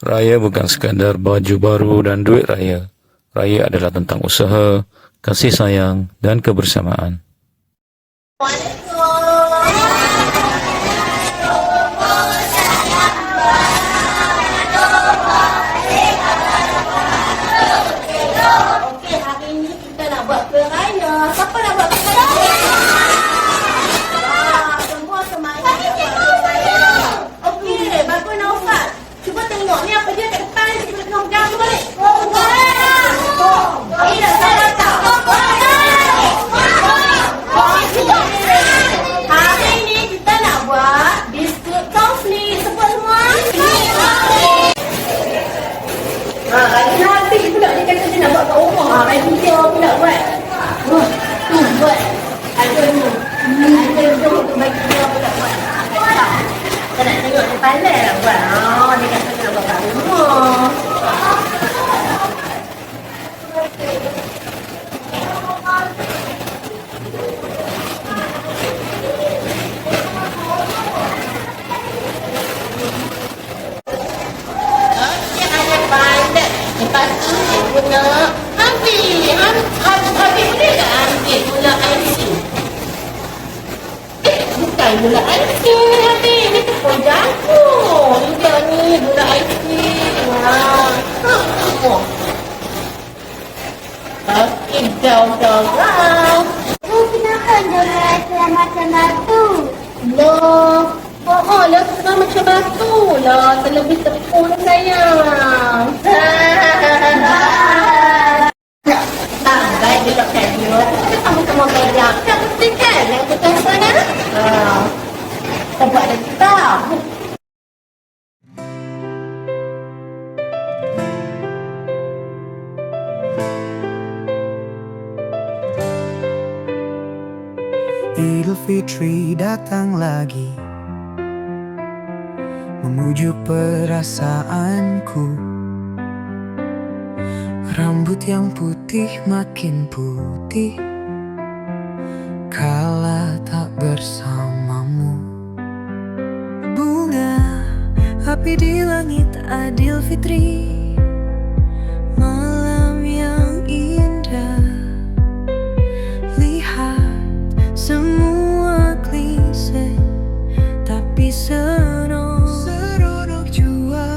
Raya bukan sekadar baju baru dan duit raya. Raya adalah tentang usaha, kasih sayang dan kebersamaan. Okey, hari ni kita nak buat kuih raya. Siapa nak buat kuih raya? Semua semangat nak buat kuih raya. Okey, bagus Naufal. Cuba tengok ni apa dia kat depan. Kita tengok pegang tu balik. Ini dah salah tak? Hari ni kita nak buat biskut cornflakes. Sebut semua. Hari nanti pula dia kata dia nak buat kat rumah. Hari dia pula buat. Buat. Ada tu. Ada tu untuk bagi dia pula buat. Kita nak tengok dia pandai lah buat. Dia kata dia nak buat kat rumah. Lepas tu dia guna habis boleh tak ambil gula icing? Bukan gula icing habis. Ni tepung jagung. Dia ni gula icing. Okey, jauh-jauh. Kenapa dia rasa macam batu? Loh. Lah senang macam batu lah. Terlebih tepung sayang. Baik duduk video. Kita sama-sama belajar. Tak mesti kan? Yang kita sana. Kita buat lagi tak? Idul Fitri datang lagi, memujuk perasaanku. Rambut yang putih makin putih kala tak bersamamu. Bunga api di langit Idul Fitri, malam yang indah. Lihat semua klise, tapi seronok jua.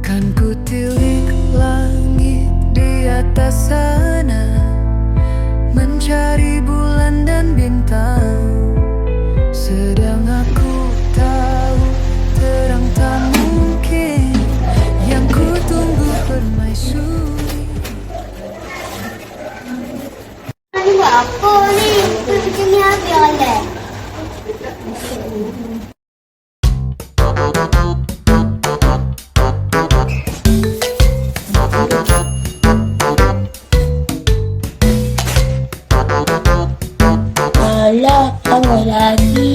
Kan ku tilik langit di atas sana, mencari bulan dan bintang. Sedang aku tahu terang tak mungkin, yang ku tunggu permaisuri. Ni buat apa ni? Tu macam ni habis oleh. Alah, tengah lagi.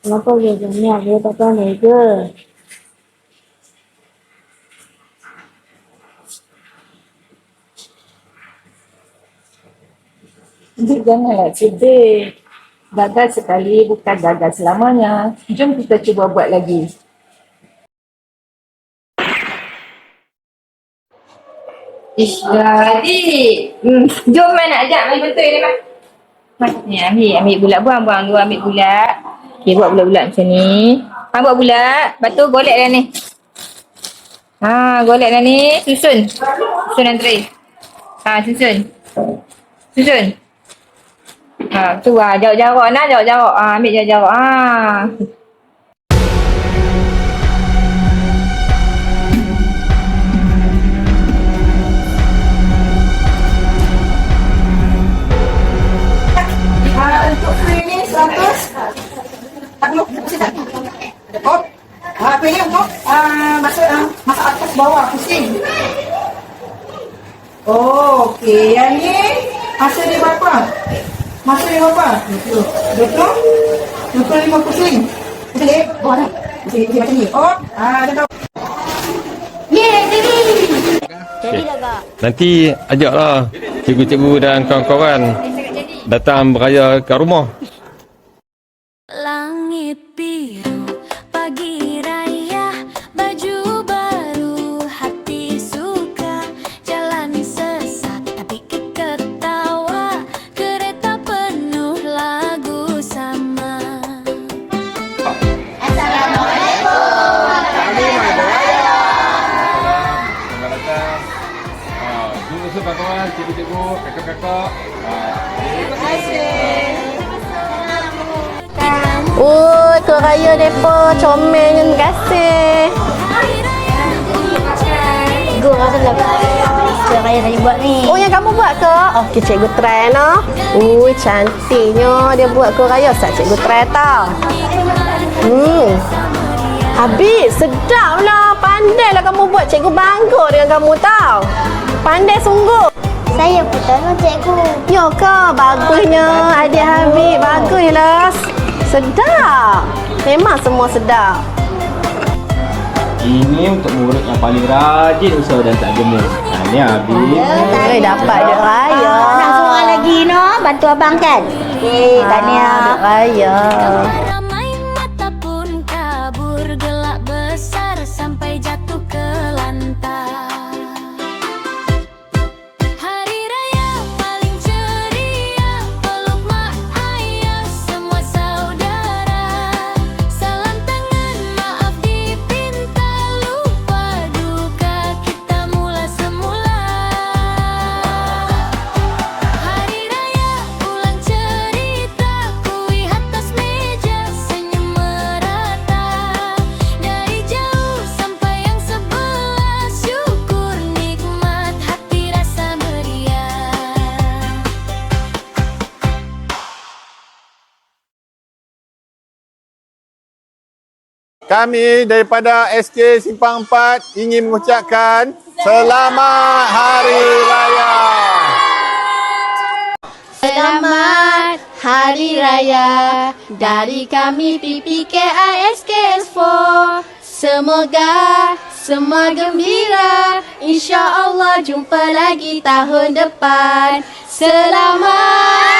Kenapa dia jenis? Dia tak tahu ni ke? Janganlah sedih. Gagal sekali bukan gagal selamanya. Jom kita cuba buat lagi. Adik. Jom Man nak ajak main betul ni Man. Ni ambil bulat, buang dua, ambil bulat. Okey, buat bulat-bulat macam ni. Buat bulat. Lepas tu golek dah ni. Golek dah ni. Susun antara. Susun. Tu jauh-jauh nak, jauh-jauh. Ambil jauh-jauh. Untuk kuih ni 100. Takluk, pusing tak? Oh, kuih ni untuk masak atas bawah, pusing. Oh, okey. Yang ni masa dia berapa? Masa dia berapa? 25 pusing. Pusing bawah dah. Pusing macam ni. Oh, dah tahu. Yeay, jadi. Jadi dah kak. Nanti ajaklah cikgu-cikgu dan kawan-kawan datang beraya ke rumah. Langit biru, pagi raya, baju baru, hati suka, jalan sesat, tapi ketawa, kereta penuh lagu sama. Selamat datang. Jumpa kawan-kawan, cikgu-cikgu, kakak-kakak. Kau raya depa comelnya, terima kasih. Cikgu rasa dah. Kau raya tadi buat ni. Oh, yang kamu buat ke? Okey, cikgu try no. Cantiknya dia buat kau raya. Sat cikgu try tau. Habis, sedap lah. Pandailah kamu buat. Cikgu bangga dengan kamu tau. Pandai sungguh. Saya pun tolong cikgu. Ya ke? Bagusnya. Adik Habib. Baguslah. Sedap. Memang semua sedap. Ini untuk murid yang paling rajin usaha dan tak gemuk. Ni habis. Dapat duit raya. Nak seorang lagi no, bantu abang kan? Okey, tahniah. Duit raya. Ramai mata pun kabur, gelak besar sampai jatuh ke lantai. Hari raya paling ceria, peluk mak ayah semua saudara. Salam tangan maaf dipinta, lupa duka kita mula semula. Hari raya ulang cerita, kuih atas meja senyum merata. Dari jauh sampai yang sebelah, syukur nikmat hati rasa meriah. Kami daripada SK Simpang 4 ingin mengucapkan Selamat Hari Raya. Selamat Hari Raya dari kami PPKISKS4. Semoga semua gembira. InsyaAllah jumpa lagi tahun depan. Selamat